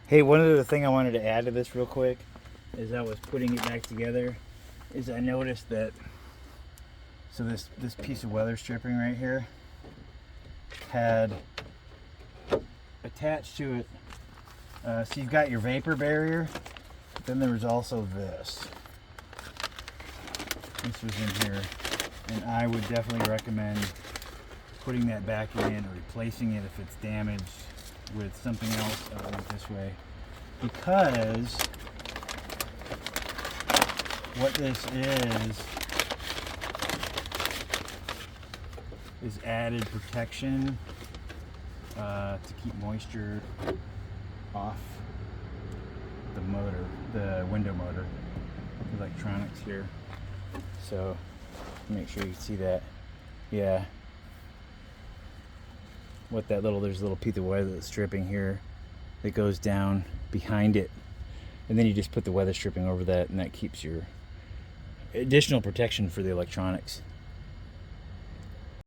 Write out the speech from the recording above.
Hey, one other thing I wanted to add to this real quick as I was putting it back together is I noticed that, so this piece of weather stripping right here had attached to it, so you've got your vapor barrier, but then there was also this. This was in here, and I would definitely recommend putting that back in or replacing it if it's damaged with something else like this way, because what this is added protection to keep moisture off the motor, the window motor, the electronics here. So make sure you can see that. Yeah, what that little, there's a little piece of weather stripping here that goes down behind it, and then you just put the weather stripping over that, and that keeps your additional protection for the electronics.